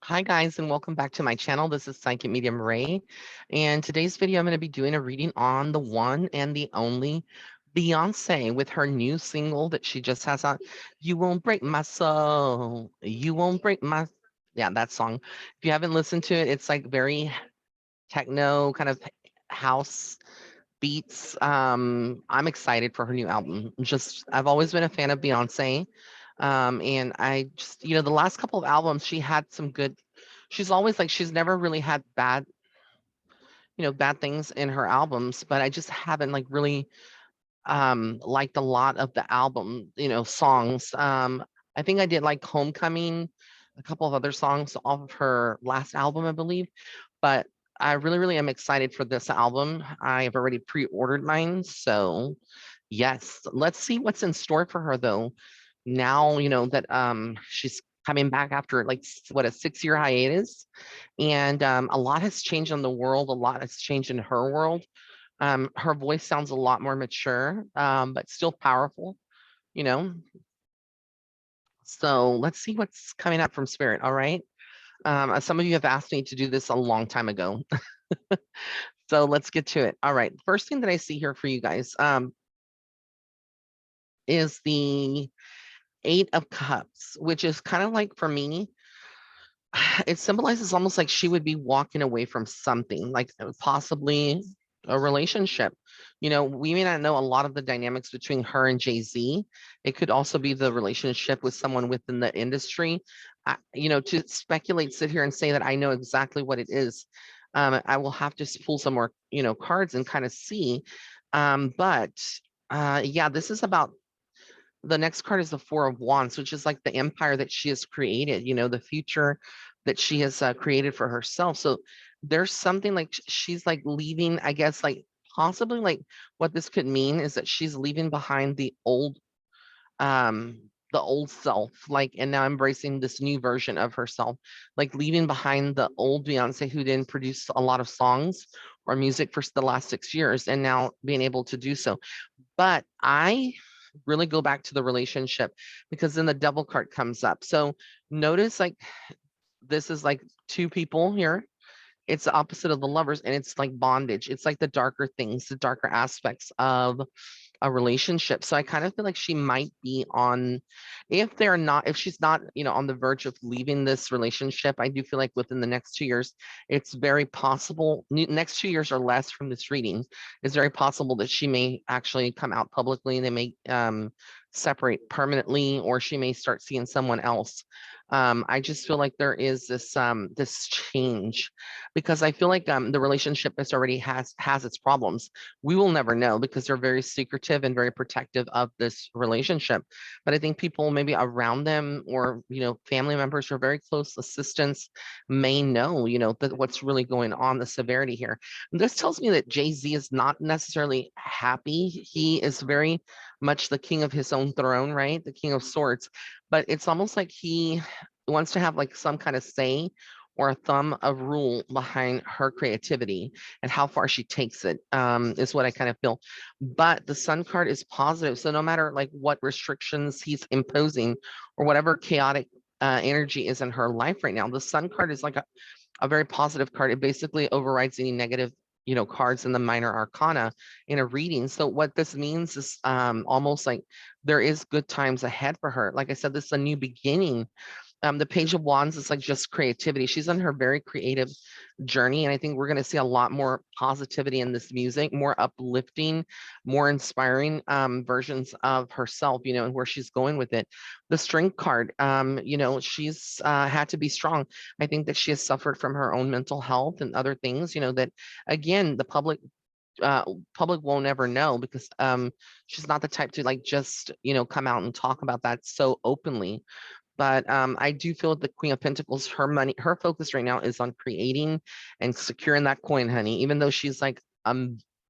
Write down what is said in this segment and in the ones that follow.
Hi guys, and welcome back to my channel. This is Psychic Medium Ray, and today's video I'm going to be doing a reading on the one and the only Beyonce with her new single that she just has out. You won't break my soul. You won't break my yeah, that song. If you haven't listened to it, it's like very techno kind of house beats. I'm excited for her new album. I've always been a fan of Beyonce. And I just, the last couple of albums she had some good. She's always like she's never really had bad things in her albums, but I just haven't like really liked a lot of the album, songs. I think I did like Homecoming, a couple of other songs off of her last album, I believe, but I really, really am excited for this album. I have already pre-ordered mine, so yes, let's see what's in store for her though. Now, that she's coming back after like what, a 6-year hiatus, and a lot has changed in the world. A lot has changed in her world. Her voice sounds a lot more mature, but still powerful, you know. So let's see what's coming up from Spirit. All right. Some of you have asked me to do this a long time ago. So let's get to it. All right. First thing that I see here for you guys is the Eight of Cups, which is kind of like for me, it symbolizes almost like she would be walking away from something, like possibly a relationship. We may not know a lot of the dynamics between her and Jay-Z. It could also be the relationship with someone within the industry. To speculate, sit here and say that I know exactly what it is. I will have to pull some more, cards and kind of see. But yeah, this is about the next card is the Four of Wands, which is like the empire that she has created, the future that she has created for herself. So there's something like she's like leaving, I guess, like possibly like what this could mean is that she's leaving behind the old self, like, and now embracing this new version of herself, like leaving behind the old Beyonce who didn't produce a lot of songs or music for the last 6 years, and now being able to do so. But I really go back to the relationship because then the devil card comes up. So notice like this is like two people here. It's the opposite of the lovers, and it's like bondage. It's like the darker things, the darker aspects of a relationship. So I kind of feel like she might be on, if she's not, on the verge of leaving this relationship, I do feel like within the next 2 years, it's very possible, next 2 years or less from this reading, it's very possible that she may actually come out publicly. They may separate permanently, or she may start seeing someone else. I just feel like there is this change because I feel like the relationship is already has its problems. We will never know because they're very secretive and very protective of this relationship. But I think people maybe around them, or family members or very close assistants, may know, that what's really going on, the severity here. And this tells me that Jay-Z is not necessarily happy. He is very much the king of his own throne, right? The king of swords. But it's almost like he wants to have like some kind of say or a thumb of rule behind her creativity and how far she takes it, is what I kind of feel. But the Sun card is positive. So no matter like what restrictions he's imposing or whatever chaotic energy is in her life right now, the Sun card is like a very positive card. It basically overrides any negative, cards in the minor arcana in a reading. So what this means is almost like there is good times ahead for her. Like I said, this is a new beginning. The Page of Wands is like just creativity. She's on her very creative journey, and I think we're going to see a lot more positivity in this music, more uplifting, more inspiring versions of herself, and where she's going with it. The Strength card, she's had to be strong. I think that she has suffered from her own mental health and other things, that again, the public won't ever know because she's not the type to like just come out and talk about that so openly. But I do feel the Queen of Pentacles, her focus right now is on creating and securing that coin, honey. Even though she's like a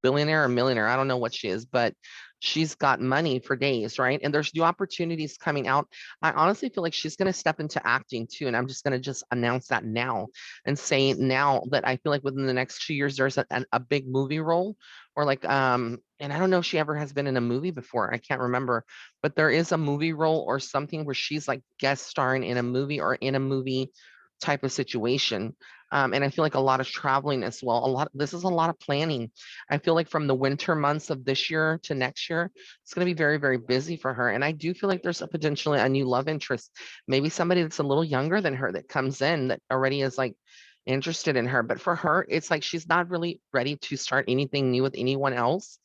billionaire or millionaire, I don't know what she is, but she's got money for days, right? And there's new opportunities coming out. I honestly feel like she's going to step into acting too, and I'm just going to just announce that now and say now that I feel like within the next 2 years there's a big movie role, or like and I don't know if she ever has been in a movie before. I can't remember, but there is a movie role or something where she's like guest starring in a movie or in a movie type of situation. And I feel like a lot of traveling as well. This is a lot of planning. I feel like from the winter months of this year to next year, it's going to be very, very busy for her. And I do feel like there's a potentially a new love interest, maybe somebody that's a little younger than her that comes in that already is like interested in her. But for her, it's like she's not really ready to start anything new with anyone else.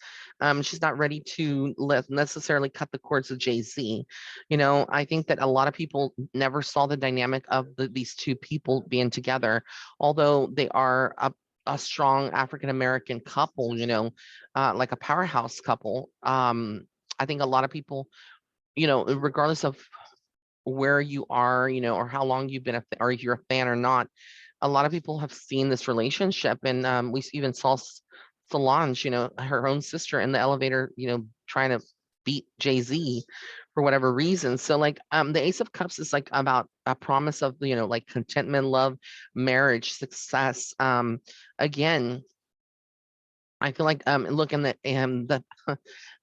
She's not ready to necessarily cut the cords with Jay-Z. You know, I think that a lot of people never saw the dynamic of these two people being together, although they are a strong African American couple, you know, like a powerhouse couple. I think a lot of people, you know, regardless of where you are, you know, or how long you've been or if you're a fan or not, a lot of people have seen this relationship, and we even saw Solange, you know, her own sister in the elevator, you know, trying to beat Jay-Z for whatever reason. So like the Ace of Cups is like about a promise of, you know, like contentment, love, marriage, success. Again, I feel like looking at the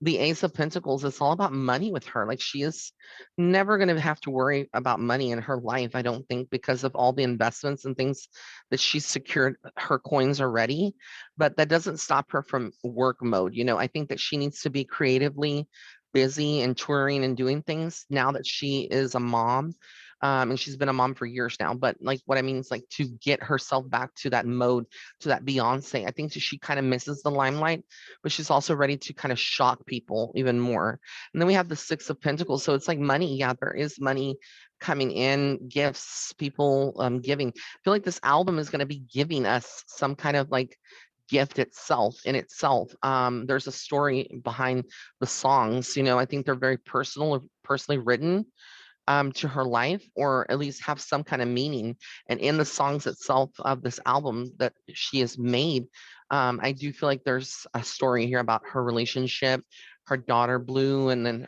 the Ace of Pentacles, it's all about money with her. Like she is never going to have to worry about money in her life, I don't think, because of all the investments and things that she's secured her coins already. But that doesn't stop her from work mode. You know, I think that she needs to be creatively busy and touring and doing things now that she is a mom. And she's been a mom for years now, but like what I mean is like to get herself back to that mode, to that Beyonce. I think that she kind of misses the limelight, but she's also ready to kind of shock people even more. And then we have the Six of Pentacles. So it's like money. Yeah, there is money coming in, gifts, people giving. I feel like this album is going to be giving us some kind of like gift itself in itself. There's a story behind the songs. You know, I think they're very personal, personally written to her life, or at least have some kind of meaning. And in the songs itself of this album that she has made, I do feel like there's a story here about her relationship, her daughter Blue, and then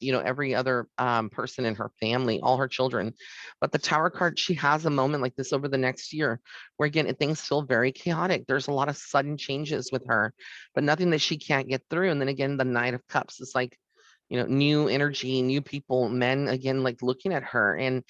you know, every other person in her family, all her children. But the Tower card, she has a moment like this over the next year, where again things feel very chaotic. There's a lot of sudden changes with her, but nothing that she can't get through. And then again, the Knight of Cups is like, you know, new energy, new people, men again, like looking at her, and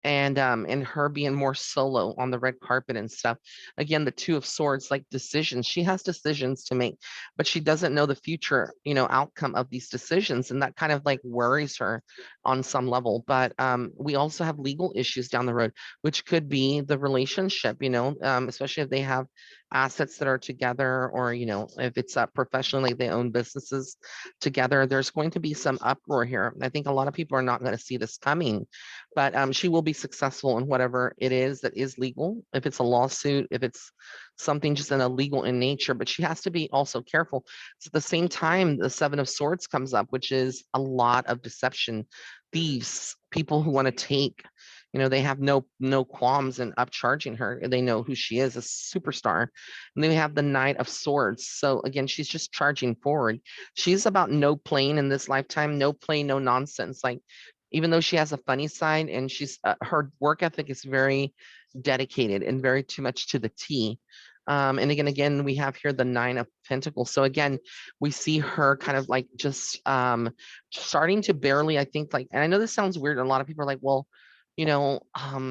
her being more solo on the red carpet and stuff. Again, the Two of Swords, like decisions. She has decisions to make, but she doesn't know the future, you know, outcome of these decisions. And that kind of like worries her on some level. But we also have legal issues down the road, which could be the relationship, you know, especially if they have assets that are together, or, you know, if it's professionally, like they own businesses together, there's going to be some uproar here. I think a lot of people are not going to see this coming, but she will be successful in whatever it is that is legal. If it's a lawsuit, if it's something just an illegal in nature, but she has to be also careful. So at the same time, the Seven of Swords comes up, which is a lot of deception, thieves, people who want to take. You know, they have no qualms in upcharging her. They know who she is, a superstar. And then we have the Knight of Swords. So again, she's just charging forward. She's about no playing in this lifetime, no play, no nonsense. Like, even though she has a funny side, and she's her work ethic is very dedicated and very too much to the T. And again, we have here the Nine of Pentacles. So again, we see her kind of like just starting to barely, I think, like, and I know this sounds weird. A lot of people are like, well, you know,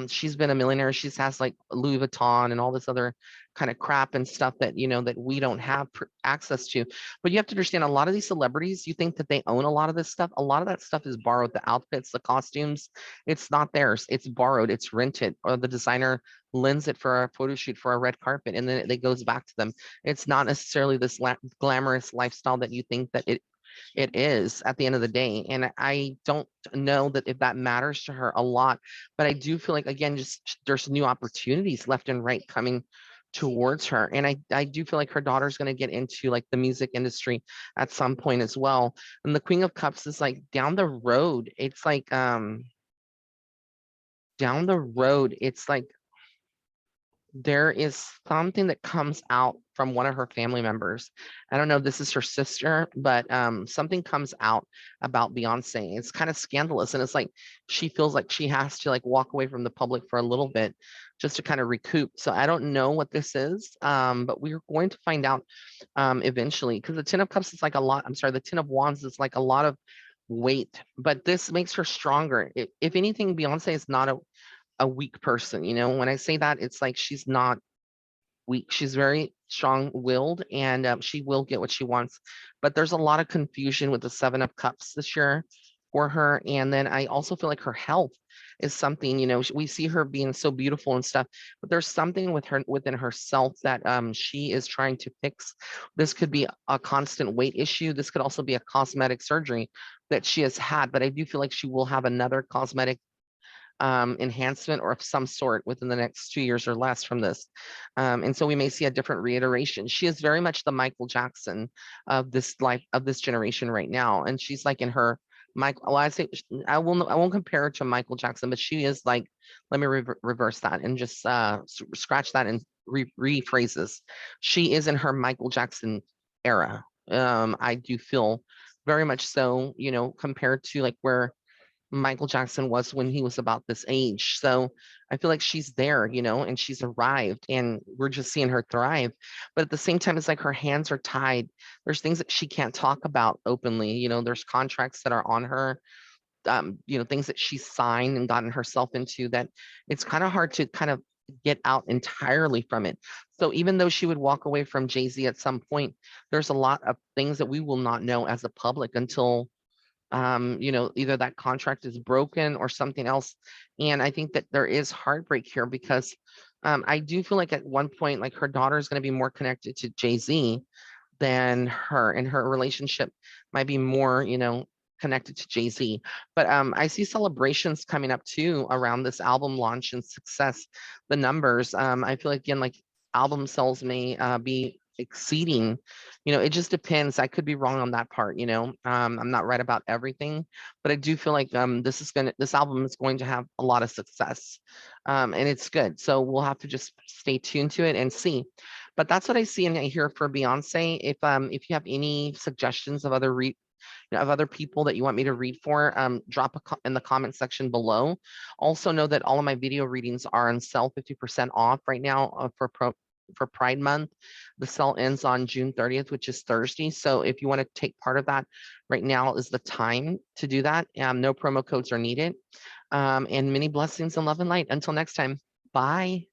she's been a millionaire. She's has like Louis Vuitton and all this other kind of crap and stuff that, you know, that we don't have access to. But you have to understand, a lot of these celebrities, you think that they own a lot of this stuff. A lot of that stuff is borrowed. The outfits, the costumes, it's not theirs. It's borrowed. It's rented, or the designer lends it for a photo shoot for a red carpet, and then it goes back to them. It's not necessarily this glamorous lifestyle that you think that it is at the end of the day. And I don't know that if that matters to her a lot, but I do feel like, again, just there's new opportunities left and right coming towards her. And I do feel like her daughter's going to get into like the music industry at some point as well. And the Queen of Cups is like down the road. It's like down the road, it's like there is something that comes out from one of her family members. I don't know if this is her sister, but something comes out about Beyonce. It's kind of scandalous, and it's like she feels like she has to like walk away from the public for a little bit just to kind of recoup. So I don't know what this is, but we're going to find out eventually, because the Ten of Cups is like a lot. I'm sorry, the Ten of Wands is like a lot of weight, but this makes her stronger. If anything, Beyonce is not a weak person. You know, when I say that, it's like she's not weak. She's very strong-willed, and she will get what she wants. But there's a lot of confusion with the Seven of Cups this year for her. And then I also feel like her health is something, you know, we see her being so beautiful and stuff, but there's something with her within herself that she is trying to fix. This could be a constant weight issue. This could also be a cosmetic surgery that she has had, but I do feel like she will have another cosmetic enhancement or of some sort within the next 2 years or less from this. And so we may see a different reiteration. She is very much the Michael Jackson of this life, of this generation right now. And she's like in her Michael, well, I say I won't compare her to Michael Jackson, but she is like, let me reverse that and just scratch that and rephrase this. She is in her Michael Jackson era. I do feel very much so, you know, compared to like where Michael Jackson was when he was about this age. So I feel like she's there, you know, and she's arrived and we're just seeing her thrive. But at the same time, it's like her hands are tied. There's things that she can't talk about openly. You know, there's contracts that are on her, you know, things that she signed and gotten herself into that it's kind of hard to kind of get out entirely from it. So even though she would walk away from Jay-Z at some point, there's a lot of things that we will not know as a public until you know, either that contract is broken or something else. And I think that there is heartbreak here because I do feel like at one point, like her daughter is going to be more connected to Jay-Z than her, and her relationship might be more, you know, connected to Jay-Z. But I see celebrations coming up too around this album launch and success. The numbers, I feel like again, like album sales may be exceeding, you know, it just depends. I could be wrong on that part, you know. I'm not right about everything, but I do feel like this album is going to have a lot of success. And it's good. So we'll have to just stay tuned to it and see. But that's what I see and I hear for Beyonce. If you have any suggestions of other people that you want me to read for, drop in the comment section below. Also know that all of my video readings are on sale 50% off right now for Pride Month. The sale ends on June 30th, which is Thursday. So if you want to take part of that, right now is the time to do that. No promo codes are needed. And many blessings and love and light. Until next time, bye.